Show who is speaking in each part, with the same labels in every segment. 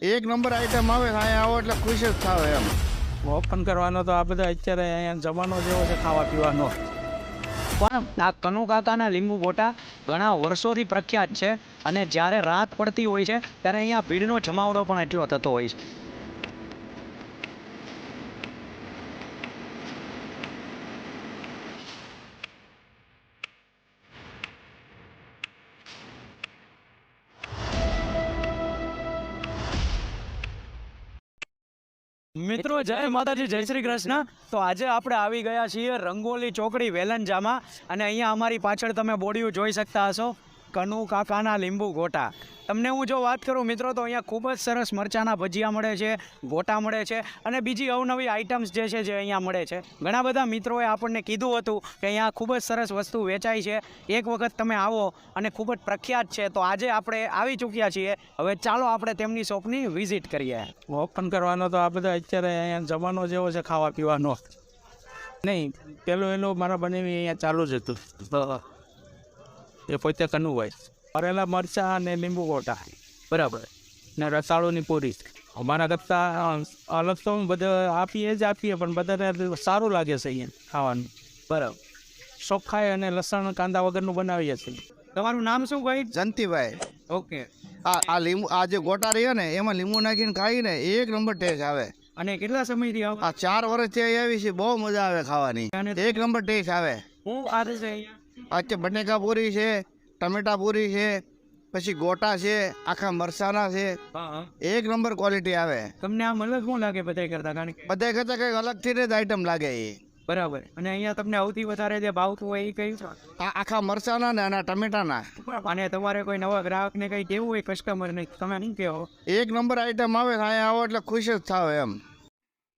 Speaker 1: એક number item આવે અહીંયા આવો એટલે ખુશ જ થાવ એમ.
Speaker 2: ઓપન કરવાનો તો આ બધા અત્યારે અહીંયા જમાનો જેવો છે ખાવા પીવાનો.
Speaker 3: પણ આ કનુ કાકાના લીંબુ ગોટા ઘણા વર્ષોથી પ્રખ્યાત છે અને જ્યારે રાત પડતી હોય છે ત્યારે અહીંયા ભીડનો જમાવડો પણ એટલો થતો હોય છે. મિત્રો જય માતાજી, જય શ્રી કૃષ્ણ. તો આજે આપણે આવી ગયા છીએ રંગોલી ચોકડી વેલંજામાં અને અહીંયા અમારી પાછળ તમે બોડીઓ જોઈ શકતા હશો, કનુ કાકાના લીંબુ ગોટા. તમને હું જો વાત કરું મિત્રો તો અહીંયા ખૂબ જ સરસ મરચાના ભજીયા મળે છે, ગોટા મળે છે અને બીજી અવનવી આઇટમ્સ જે છે જે અહીંયા મળે છે. ઘણા બધા મિત્રોએ આપણને કીધું હતું કે અહીંયા ખૂબ જ સરસ વસ્તુ વેચાય છે, એક વખત તમે આવો અને ખૂબ જ પ્રખ્યાત છે. તો આજે આપણે આવી ચૂક્યા છીએ. હવે ચાલો આપણે તેમની શોપની વિઝિટ કરીએ.
Speaker 2: ઓપન કરવાનો તો આ બધા અત્યારે અહીંયા જમાનો જેવો છે ખાવા પીવાનો. નહીં, પેલું એનું મારા બનાવી અહીંયા ચાલુ જ હતું. એ પોતે કનુભાઈ ભરેલા મરચાં અને લીંબુ ગોટા, બરાબર, ને રસાળુની પૂરી. અમારા કરતાં અલગ તો બધા આપીએ પણ બધાને સારું લાગે છે અહીંયા ખાવાનું.
Speaker 3: બરાબર.
Speaker 2: ચોખ્ખાઈ અને લસણ કાંદા વગરનું બનાવીએ છીએ.
Speaker 3: તમારું નામ શું ભાઈ?
Speaker 1: જંતીભાઈ.
Speaker 3: ઓકે.
Speaker 1: આ લીંબુ આ જે ગોટા રહ્યા ને એમાં લીંબુ નાખીને ખાઈને એક નંબર ટેસ્ટ આવે.
Speaker 3: અને કેટલા સમયથી આવો?
Speaker 1: આ 4 વર્ષથી અહીં આવી છે, બહુ મજા આવે ખાવાની, એક નંબર ટેસ્ટ આવે.
Speaker 3: હું આવે છે અહીંયા?
Speaker 1: આજે બટેકા પૂરી છે, ટમેટા પૂરી છે, પછી ગોટા છે, આખા મરસાના છે,
Speaker 3: હા.
Speaker 1: એક નંબર ક્વોલિટી આવે.
Speaker 3: તમને આમ અલગ શું લાગે બધા કરતા? કારણ કે
Speaker 1: બધા કરતા કંઈક અલગથી જ આઈટમ લાગે એ.
Speaker 3: બરાબર. અને અહીંયા તમને સૌથી વધારે જે ભાવતું હોય એ કયું છે?
Speaker 1: આ આખા મરસાના ને આના ટમેટાના.
Speaker 3: અને તમારે કોઈ નવા ગ્રાહકને કંઈ કેવું હોય, કસ્ટમરને, તમે શું કહો?
Speaker 1: એક નંબર આઈટમ આવે અહીંયા આવો એટલે ખુશ જ થાવ એમ.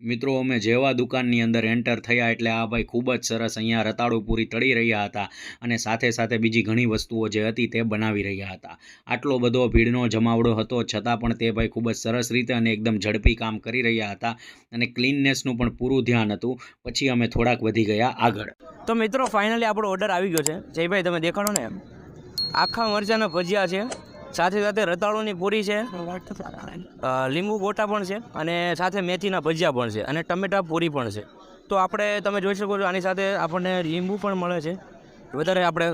Speaker 4: મિત્રો, અમે જેવા દુકાનની અંદર એન્ટર થયા એટલે આ ભાઈ ખૂબ જ સરસ અહીંયા રતાળુ પૂરી તળી રહ્યા હતા અને સાથે સાથે બીજી ઘણી વસ્તુઓ જે હતી તે બનાવી રહ્યા હતા. આટલો બધો ભીડનો જમાવડો હતો છતાં પણ તે ભાઈ ખૂબ જ સરસ રીતે અને એકદમ ઝડપી કામ કરી રહ્યા હતા અને ક્લીનનેસનું પણ પૂરું ધ્યાન હતું. પછી અમે થોડાક વધી ગયા આગળ.
Speaker 3: તો મિત્રો ફાઇનલી આપણો ઓર્ડર આવી ગયો છે. જયભાઈ તમે દેખાડો ને, આખા મરચાના ભજીયા છે, સાથે સાથે રતાળુની પૂરી છે, લીંબુ ગોટા પણ છે અને સાથે મેથીના ભજીયા પણ છે અને ટમેટા પૂરી પણ છે. તો આપણે તમે જોઈ શકો છો આની સાથે આપણને લીંબુ પણ મળે છે, વધારે આપણે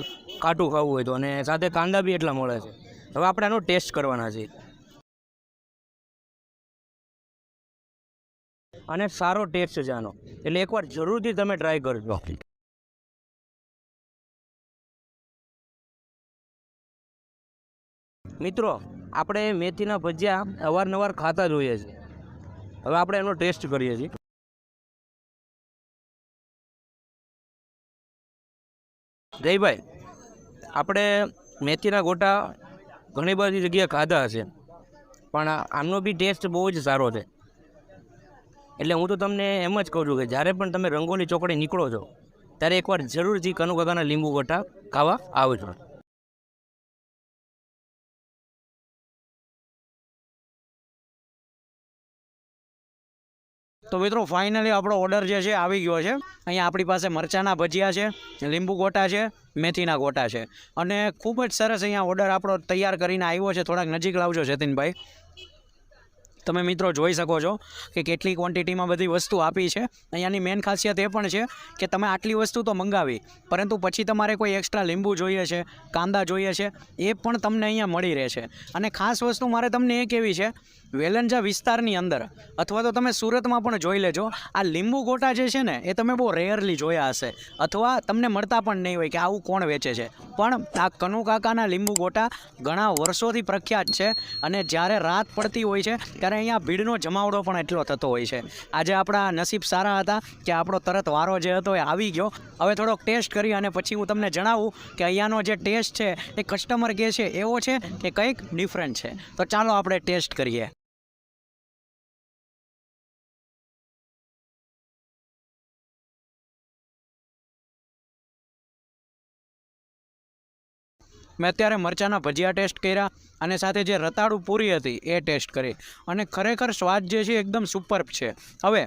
Speaker 3: કાટું ખાવું હોય તો, અને સાથે કાંદા બી એટલા મળે છે. હવે આપણે આનો ટેસ્ટ કરવાના છે અને સારો ટેસ્ટ છે આનો, એટલે એકવાર જરૂરથી તમે ટ્રાય કરજો. મિત્રો, આપણે મેથીના ભજીયા અવારનવાર ખાતા જોઈએ છીએ. હવે આપણે એનો ટેસ્ટ કરીએ છીએ. જયભાઈ, આપણે મેથીના ગોટા ઘણી બધી જગ્યાએ ખાધા હશે, પણ આમનો બી ટેસ્ટ બહુ જ સારો છે. એટલે હું તો તમને એમ જ કહું છું કે જ્યારે પણ તમે રંગોલી ચોકડી નીકળો છો ત્યારે એકવાર જરૂરથી કનુ કાકાના લીંબુ ગોટા ખાવા આવજો. તો મિત્રો ફાઇનલી આપણો ઓર્ડર જે છે આવી ગયો છે. અહીંયા આપણી પાસે મરચાના ભજીયા છે, લીંબુ ગોટા છે, મેથીના ગોટા છે અને ખૂબ જ સરસ અહીંયા ઓર્ડર આપણો તૈયાર કરીને આવ્યો છે. થોડાક નજીક લાવજો જતીનભાઈ. તમે મિત્રો જોઈ શકો છો કે કેટલી ક્વોન્ટિટીમાં બધી વસ્તુ આપી છે. અહીંયાની મેઇન ખાસિયત એ પણ છે કે તમે આટલી વસ્તુ તો મંગાવી, પરંતુ પછી તમારે કોઈ એક્સ્ટ્રા લીંબુ જોઈએ છે, કાંદા જોઈએ છે, એ પણ તમને અહીંયા મળી રહેશે. અને ખાસ વસ્તુ મારે તમને એ કહેવી છે, વેલંજા વિસ્તારની અંદર અથવા તો તમે સુરતમાં પણ જોઈ લેજો, આ લીંબુ ગોટા જે છે ને એ તમે બહુ રેયરલી જોયા હશે અથવા તમને મળતા પણ નહીં હોય કે આવું કોણ વેચે છે. પણ આ કનુ કાકાના લીંબુ ગોટા ઘણા વર્ષોથી પ્રખ્યાત છે અને જ્યારે રાત પડતી હોય છે ત્યારે અહીંયા ભીડનો જમાવડો પણ એટલો થતો હોય છે. આજે આપણા નસીબ સારા હતા કે આપણો તરત વારો જે હતો એ આવી ગયો. હવે થોડોક ટેસ્ટ કરી અને પછી હું તમને જણાવું કે અહીંયાનો જે ટેસ્ટ છે એ કસ્ટમર કહે છે એવો છે કે કંઈક ડિફરન્ટ છે. તો ચાલો આપણે ટેસ્ટ કરીએ. મેં અત્યારે મરચાના ભજીયા ટેસ્ટ કર્યા અને સાથે જે રતાળુ પૂરી હતી એ ટેસ્ટ કરી અને ખરેખર સ્વાદ જે છે એકદમ સુપર્બ છે. હવે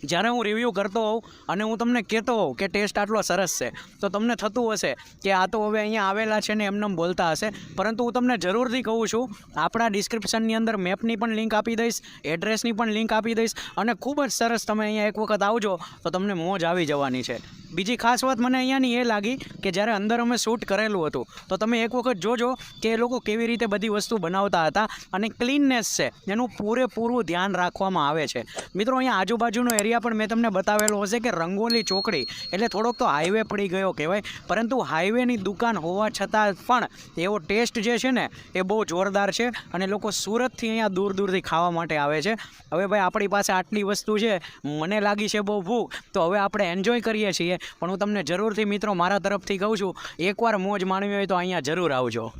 Speaker 3: જ્યારે હું રિવ્યૂ કરતો હોઉં અને હું તમને કહેતો હોઉં કે ટેસ્ટ આટલો સરસ છે તો તમને થતું હશે કે આ તો હવે અહીંયા આવેલા છે ને એમને બોલતા હશે, પરંતુ હું તમને જરૂરથી કહું છું, આપણા ડિસ્ક્રિપ્શનની અંદર મેપની પણ લિંક આપી દઈશ, એડ્રેસની પણ લિંક આપી દઈશ, અને ખૂબ જ સરસ તમે અહીંયા એક વખત આવજો તો તમને મોજ આવી જવાની છે. બીજી ખાસ વાત મને અહીંયાની એ લાગી કે જ્યારે અંદર અમે શૂટ કરેલું હતું તો તમે એક વખત જોજો કે એ લોકો કેવી રીતે બધી વસ્તુ બનાવતા હતા, અને ક્લીનનેસ છે એનું પૂરેપૂરું ધ્યાન રાખવામાં આવે છે. મિત્રો અહીંયા આજુબાજુનો એરિયા પણ મેં તમને બતાવેલો હશે કે રંગોલી ચોકડી એટલે થોડોક તો હાઈવે પડી ગયો કહેવાય, પરંતુ હાઈવેની દુકાન હોવા છતાં પણ એવો ટેસ્ટ જે છે ને એ બહુ જોરદાર છે, અને લોકો સુરતથી અહીંયા દૂર દૂરથી ખાવા માટે આવે છે. હવે ભાઈ આપણી પાસે આટલી વસ્તુ છે, મને લાગી છે બહુ ભૂખ, તો હવે આપણે એન્જોય કરીએ છીએ, પણ હું તમને જરૂરથી મિત્રો મારા તરફથી કહું છું, એકવાર મોજ માણવી હોય તો અહીંયા જરૂર આવજો.